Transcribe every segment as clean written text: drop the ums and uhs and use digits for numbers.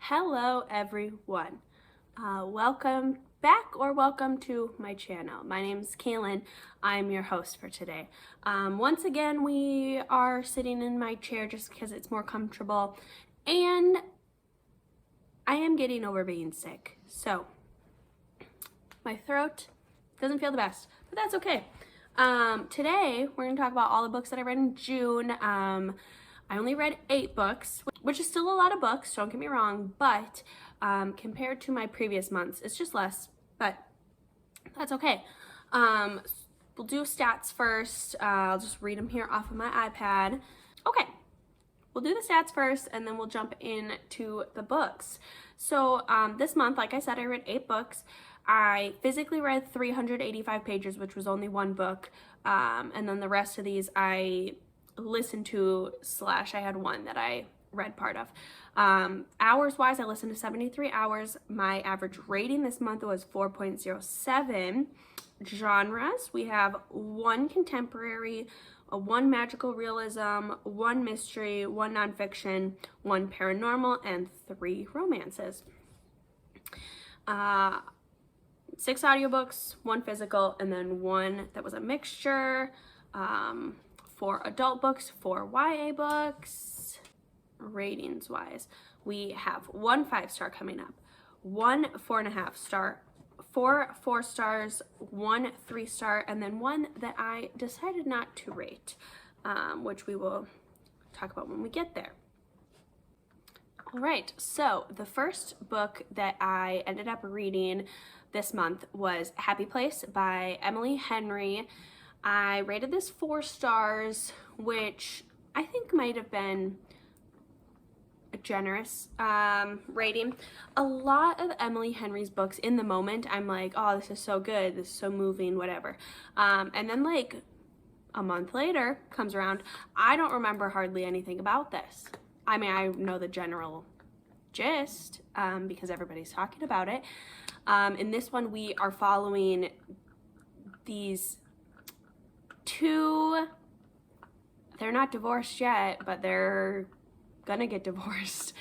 Hello everyone. Welcome back or welcome to my channel. My name is Kaylin. I'm your host for today. Once again, we are sitting in my chair just because it's more comfortable, and I am getting over being sick. So my throat doesn't feel the best, but that's okay. Today we're going to talk about all the books that I read in June. I only read 8 books, which is still a lot of books, don't get me wrong, but compared to my previous months, it's just less, but that's okay. We'll do stats first. I'll just read them here off of my iPad. Okay, we'll do the stats first, and then we'll jump into the books. So this month, like I said, I read 8 books. I physically read 385 pages, which was only one book, and then the rest of these I listened to / I had one that I read part of. Hours wise, I listened to 73 hours. My average rating this month was 4.07. Genres, we have 1 contemporary, 1 magical realism, 1 mystery, 1 nonfiction, 1 paranormal, and 3 romances. 6 audiobooks, 1 physical, and then 1 that was a mixture. 4 adult books, 4 YA books. Ratings wise, we have 1 5-star coming up, 1 4.5 star, 4 4 stars, 1 3-star, and then 1 that I decided not to rate, which we will talk about when we get there. All right, so the first book that I ended up reading this month was Happy Place by Emily Henry. I rated this 4 stars, which I think might have been a generous rating. A lot of Emily Henry's books in the moment, I'm like, oh, this is so good, this is so moving, whatever. And then like a month later comes around, I don't remember hardly anything about this. I mean, I know the general gist because everybody's talking about it. In this one, we are following these 2, they're not divorced yet, but they're gonna get divorced.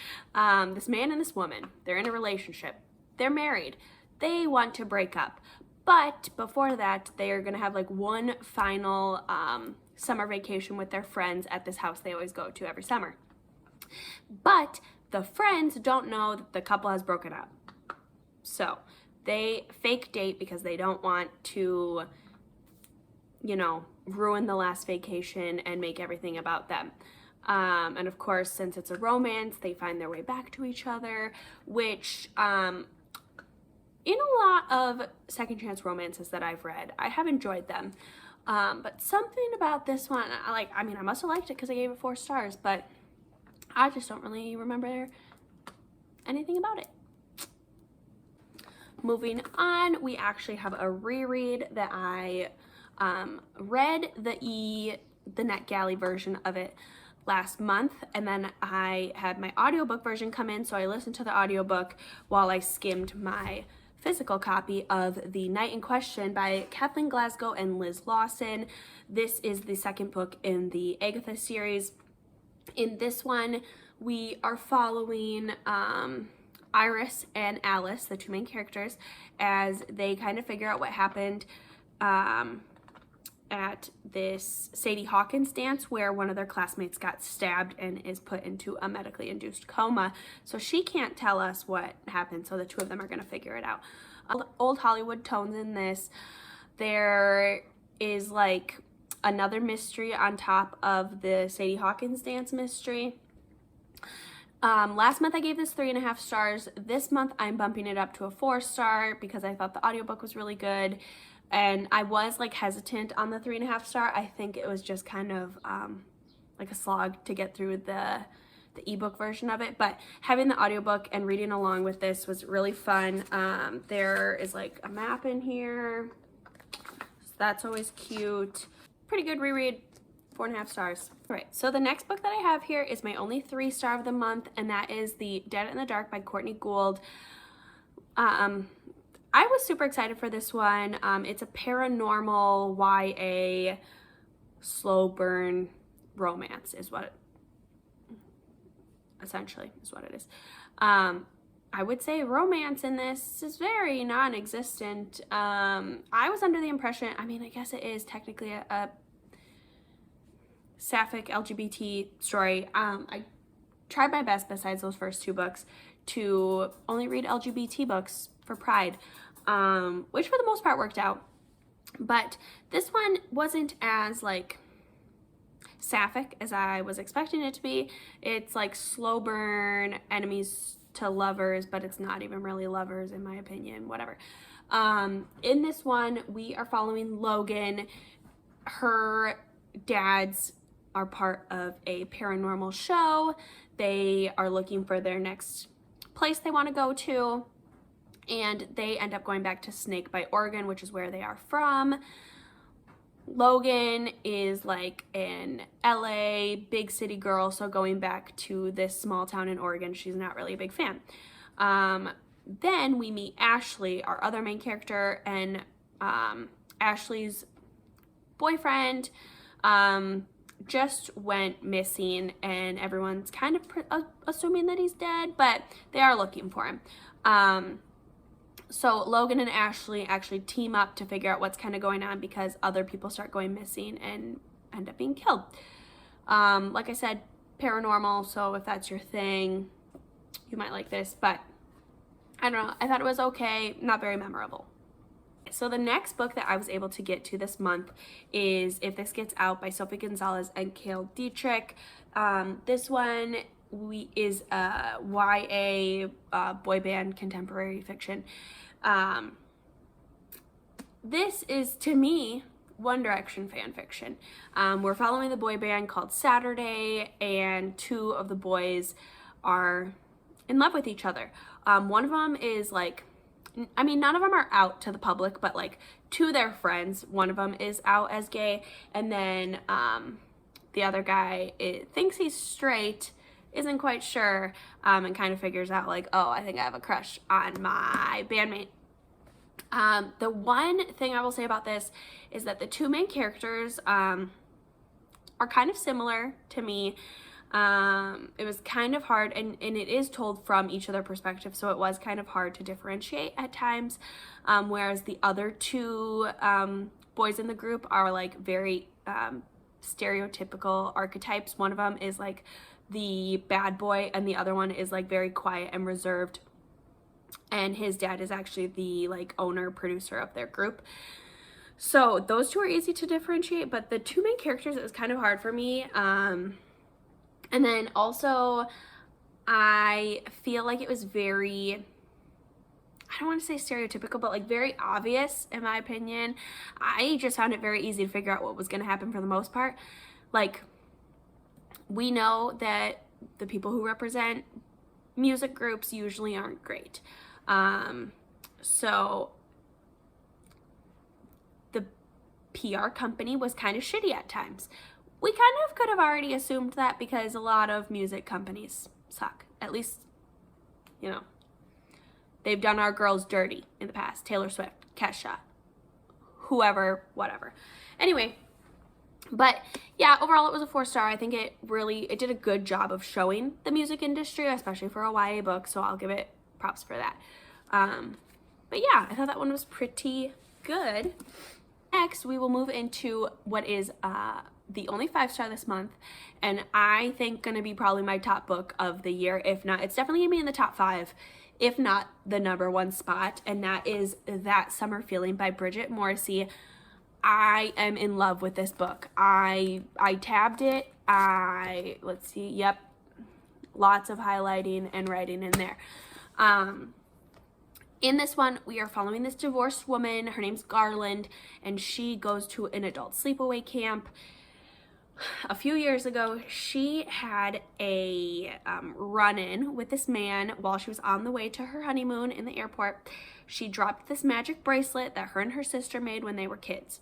This man and this woman, they're in a relationship. They're married. They want to break up. But before that, they are gonna have like one final summer vacation with their friends at this house they always go to every summer. But the friends don't know that the couple has broken up. So they fake date because they don't want to, you know, ruin the last vacation and make everything about them. And of course, since it's a romance, they find their way back to each other, which in a lot of second chance romances that I've read, I have enjoyed them. But something about this one, I mean, I must have liked it because I gave it 4 stars, but I just don't really remember anything about it. Moving on, we actually have a reread that I read the NetGalley version of it last month, and then I had my audiobook version come in, so I listened to the audiobook while I skimmed my physical copy of The Night in Question by Kathleen Glasgow and Liz Lawson. This is the second book in the Agatha series. In this one, we are following Iris and Alice, the 2 main characters, as they kind of figure out what happened at this Sadie Hawkins dance where one of their classmates got stabbed and is put into a medically induced coma. So she can't tell us what happened, so the 2 of them are going to figure it out. Old Hollywood tones in this. There is like another mystery on top of the Sadie Hawkins dance mystery. Last month I gave this 3.5 stars. This month I'm bumping it up to a 4-star because I thought the audiobook was really good. And I was like hesitant on the 3.5 star. I think it was just kind of like a slog to get through the ebook version of it. But having the audiobook and reading along with this was really fun. There is like a map in here. So that's always cute. Pretty good reread. 4.5 stars. All right, so the next book that I have here is my only 3-star of the month, and that is The Dead in the Dark by Courtney Gould. I was super excited for this one. It's a paranormal YA slow burn romance is what essentially, is what it is. I would say romance in this is very non-existent. I was under the impression, I mean, I guess it is technically a sapphic LGBT story. I tried my best, besides those first 2 books, to only read LGBT books for Pride, which for the most part worked out. But this one wasn't as like sapphic as I was expecting it to be. It's like slow burn, enemies to lovers, but it's not even really lovers in my opinion, whatever. In this one, we are following Logan. Her dads are part of a paranormal show. They are looking for their next place they want to go to, and they end up going back to Snakebite, Oregon, which is where they are from. Logan is like an LA big city girl, so going back to this small town in Oregon, she's not really a big fan. Then we meet Ashley, our other main character, and Ashley's boyfriend just went missing, and everyone's kind of assuming that he's dead, but they are looking for him. So Logan and Ashley actually team up to figure out what's kind of going on, because other people start going missing and end up being killed. Like I said, paranormal, so if that's your thing, you might like this, but I don't know, I thought it was okay, not very memorable. So the next book that I was able to get to this month is If This Gets Out by Sophie Gonzalez and Cale Dietrich. This one is a YA boy band contemporary fiction. This is, to me, One Direction fan fiction. We're following the boy band called Saturday, and 2 of the boys are in love with each other. One of them is like, I mean, none of them are out to the public, but like to their friends, one of them is out as gay, and then the other guy thinks he's straight, isn't quite sure, and kind of figures out like, oh, I think I have a crush on my bandmate. The one thing I will say about this is that the 2 main characters are kind of similar to me. It was kind of hard, and it is told from each of their perspectives, so it was kind of hard to differentiate at times, whereas the other 2 boys in the group are like very stereotypical archetypes. One of them is like the bad boy, and the other one is like very quiet and reserved, and his dad is actually the like owner producer of their group. So those 2 are easy to differentiate, but the 2 main characters, it was kind of hard for me. And then also, I feel like it was very, I don't want to say stereotypical, but like very obvious in my opinion. I just found it very easy to figure out what was going to happen for the most part. Like, we know that the people who represent music groups usually aren't great. So the PR company was kind of shitty at times. We kind of could have already assumed that, because a lot of music companies suck. At least, you know, they've done our girls dirty in the past. Taylor Swift, Kesha, whoever, whatever. Anyway, but yeah, overall it was a 4-star. I think it did a good job of showing the music industry, especially for a YA book, so I'll give it props for that. But yeah, I thought that one was pretty good. Next, we will move into what is the only 5-star this month, and I think gonna be probably my top book of the year. If not, it's definitely gonna be in the top 5, if not the #1 spot, and that is That Summer Feeling by Bridget Morrissey. I am in love with this book. I tabbed it. Let's see, yep, lots of highlighting and writing in there. In this one, we are following this divorced woman. Her name's Garland, and she goes to an adult sleepaway camp. A few years ago, she had a run-in with this man while she was on the way to her honeymoon in the airport. She dropped this magic bracelet that her and her sister made when they were kids.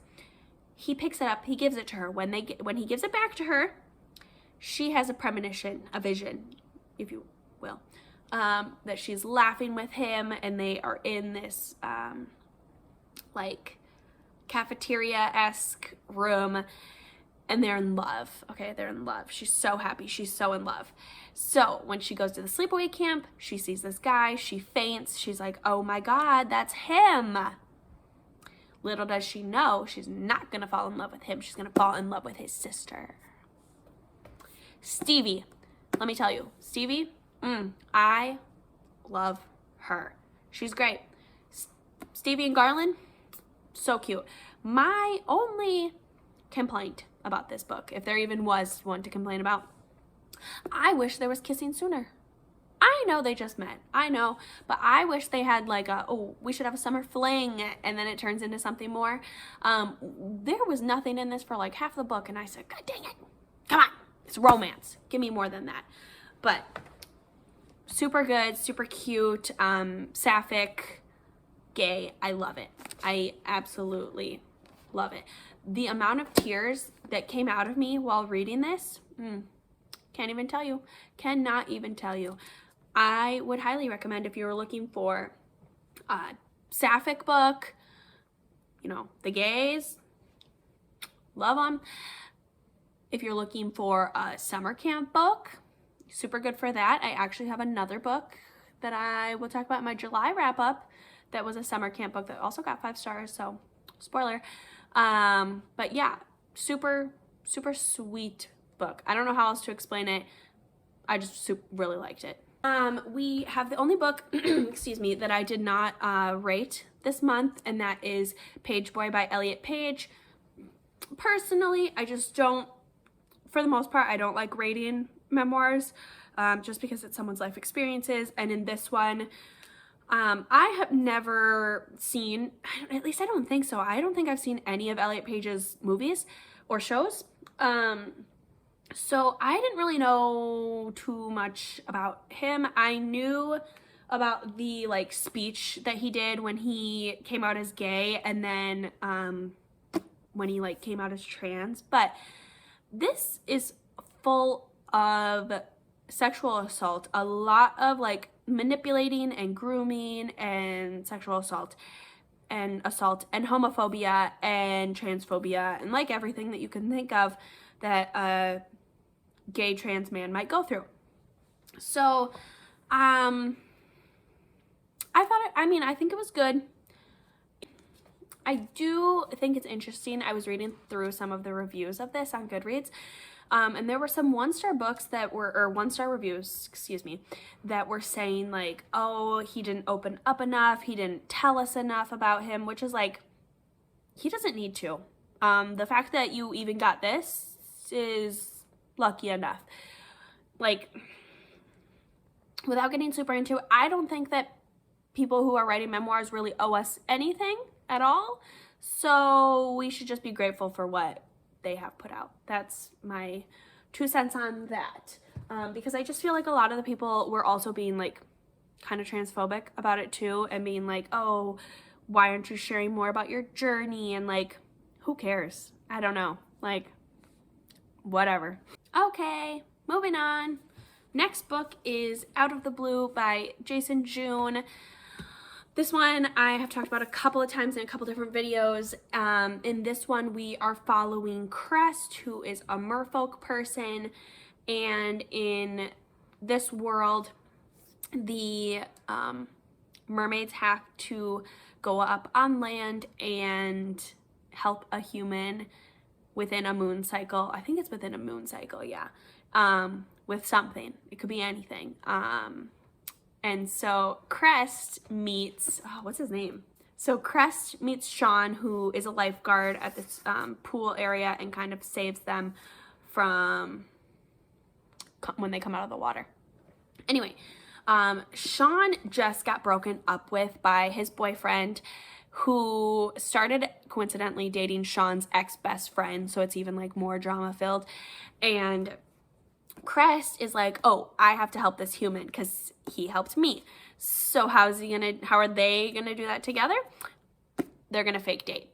He picks it up, he gives it to her. When he gives it back to her, she has a premonition, a vision, if you will, that she's laughing with him, and they are in this like cafeteria-esque room. and they're in love. Okay, they're in love. She's so happy. She's so in love. So when she goes to the sleepaway camp, she sees this guy. She faints. She's like, oh my God, that's him. Little does she know, she's not going to fall in love with him. She's going to fall in love with his sister. Stevie, let me tell you, Stevie, I love her. She's great. Stevie and Garland, so cute. My only complaint about this book, if there even was one to complain about, I wish there was kissing sooner. I know they just met, I know, but I wish they had like we should have a summer fling, and then it turns into something more. There was nothing in this for like half the book, and I said, God dang it, come on, it's romance, give me more than that. But super good, super cute, sapphic, gay, I love it. I absolutely love it. The amount of tears that came out of me while reading this, can't even tell you, cannot even tell you. I would highly recommend, if you were looking for a sapphic book, you know, the gays, love them. If you're looking for a summer camp book, super good for that. I actually have another book that I will talk about in my July wrap up that was a summer camp book that also got 5 stars, so spoiler. But yeah, super, super sweet book. I don't know how else to explain it. I just really liked it. We have the only book, excuse me, that I did not rate this month, and that is Page Boy by Elliot Page. Personally, I just don't, for the most part, I don't like rating memoirs, just because it's someone's life experiences. And in this one, I have never seen, at least I don't think so, I don't think I've seen any of Elliot Page's movies or shows. So I didn't really know too much about him. I knew about the like speech that he did when he came out as gay, and then when he like came out as trans. But this is full of sexual assault, a lot of like manipulating and grooming and sexual assault and homophobia and transphobia and like everything that you can think of that a gay trans man might go through. So I think it was good. I do think it's interesting. I was reading through some of the reviews of this on Goodreads, and there were some 1-star books that were, or 1-star reviews, excuse me, that were saying like, oh, he didn't open up enough, he didn't tell us enough about him, which is like, he doesn't need to. The fact that you even got this is lucky enough. Like, without getting super into it, I don't think that people who are writing memoirs really owe us anything at all. So we should just be grateful for what they have put out. That's my 2 cents on that. Because I just feel like a lot of the people were also being like kind of transphobic about it too, and being like, oh, why aren't you sharing more about your journey? And like, who cares? I don't know. Like, whatever. Okay, moving on. Next book is Out of the Blue by Jason June. This one I have talked about a couple of times in a couple different videos. In this one, we are following Crest, who is a merfolk person. And in this world, the mermaids have to go up on land and help a human within a moon cycle. I think it's within a moon cycle, yeah. With something. It could be anything. And so Crest meets, what's his name? So Crest meets Sean, who is a lifeguard at this pool area, and kind of saves them from when they come out of the water. Anyway, Sean just got broken up with by his boyfriend, who started coincidentally dating Sean's ex-best friend, so it's even like more drama filled. And Crest is like, oh, I have to help this human because he helped me. So how are they gonna do that together? They're gonna fake date.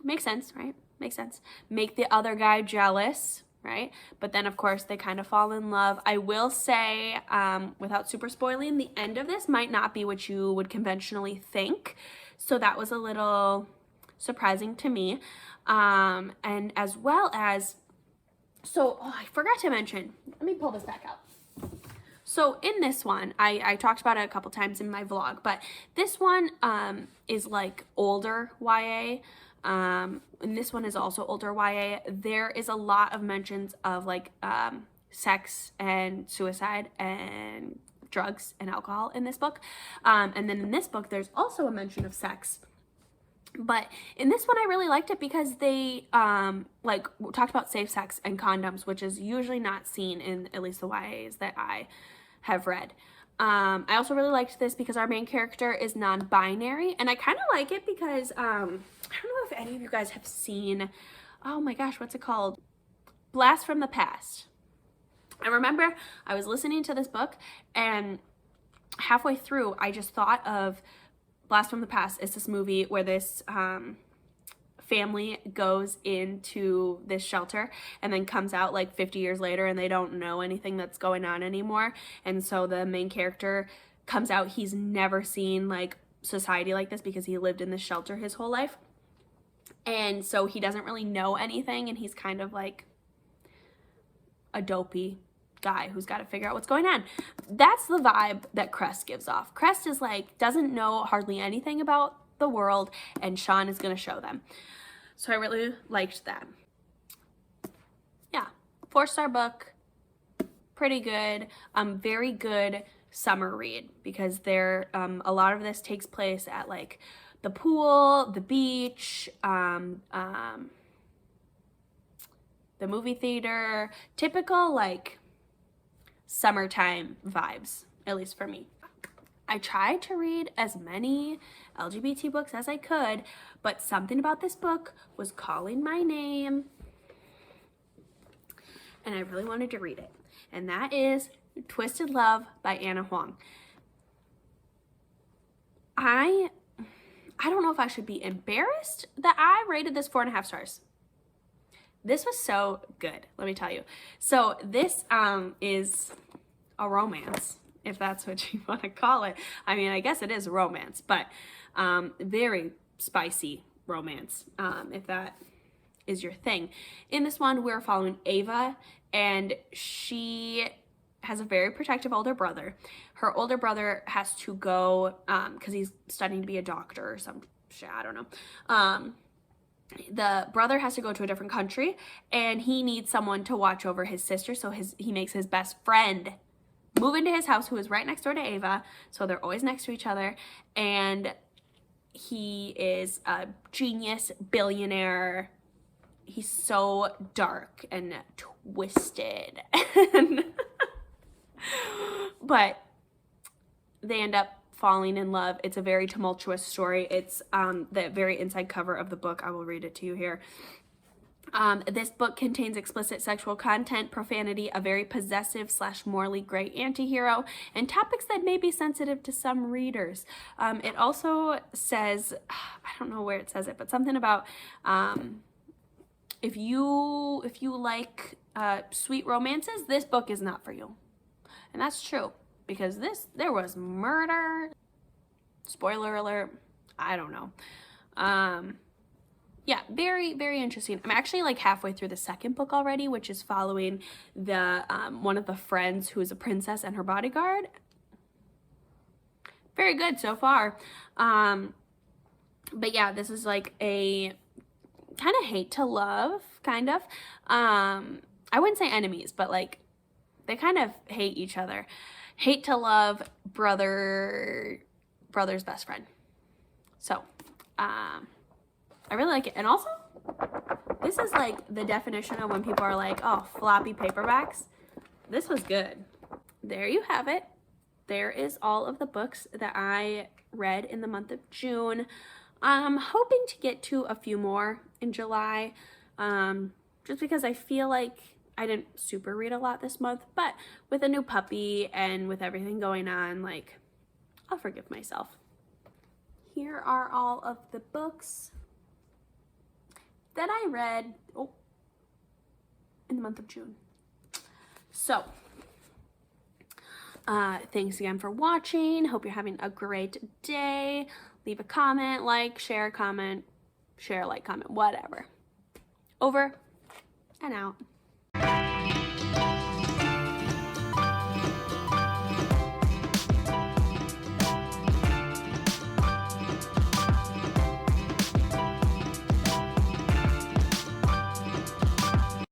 Makes sense, right? Makes sense. Make the other guy jealous, right? But then of course they kind of fall in love. I will say, without super spoiling, the end of this might not be what you would conventionally think. So that was a little surprising to me. And as well as, so I forgot to mention, let me pull this back out. So in this one, I talked about it a couple times in my vlog, but this one is like older YA. And this one is also older YA. There is a lot of mentions of like sex and suicide and drugs and alcohol in this book. And then in this book, there's also a mention of sex. But in this one, I really liked it because they like talked about safe sex and condoms, which is usually not seen in at least the YAs that I have read. I also really liked this because our main character is non-binary, and I kind of like it because I don't know if any of you guys have seen, oh my gosh, what's it called? Blast from the Past. I remember I was listening to this book, and halfway through, I just thought of Blast from the Past. It's this movie where this family goes into this shelter and then comes out like 50 years later, and they don't know anything that's going on anymore. And so the main character comes out, he's never seen like society like this because he lived in this shelter his whole life. And so he doesn't really know anything, and he's kind of like a dopey guy who's got to figure out what's going on. That's the vibe that Crest gives off. Crest is like, doesn't know hardly anything about the world, and Sean is going to show them. So I really liked that. Yeah, 4-star book, pretty good. Very good summer read because there a lot of this takes place at like the pool, the beach, the movie theater, typical like summertime vibes, at least for me. I tried to read as many LGBT books as I could, but something about this book was calling my name, and I really wanted to read it. And that is Twisted Love by Ana Huang. I don't know if I should be embarrassed that I rated this 4.5 stars. This was so good, let me tell you. So this is a romance, if that's what you want to call it. I mean, I guess it is a romance, but very spicy romance, if that is your thing. In this one, we're following Ava, and she has a very protective older brother. Her older brother has to go, because he's studying to be a doctor or some shit, I don't know. The brother has to go to a different country, and he needs someone to watch over his sister, so he makes his best friend move into his house, who is right next door to Ava, so they're always next to each other, and he is a genius billionaire. He's so dark and twisted. But they end up falling in love. It's a very tumultuous story. It's the very inside cover of the book. I will read it to you here. This book contains explicit sexual content, profanity, a very possessive / morally gray anti-hero, and topics that may be sensitive to some readers. It also says, I don't know where it says it, but something about if you like sweet romances, this book is not for you. And that's true, because there was murder. Spoiler alert. I don't know. Yeah, very, very interesting. I'm actually like halfway through the second book already, which is following the one of the friends who is a princess and her bodyguard. Very good so far. But yeah, this is like a kind of hate to love, kind of. I wouldn't say enemies, but like they kind of hate each other. Hate to love brother's best friend. So, I really like it. And also, this is like the definition of when people are like, oh, floppy paperbacks. This was good. There you have it. There is all of the books that I read in the month of June. I'm hoping to get to a few more in July, just because I feel like I didn't super read a lot this month, but with a new puppy and with everything going on, like, I'll forgive myself. Here are all of the books that I read in the month of June. So, thanks again for watching. Hope you're having a great day. Leave a comment, like, share, comment, share, like, comment, whatever. Over and out.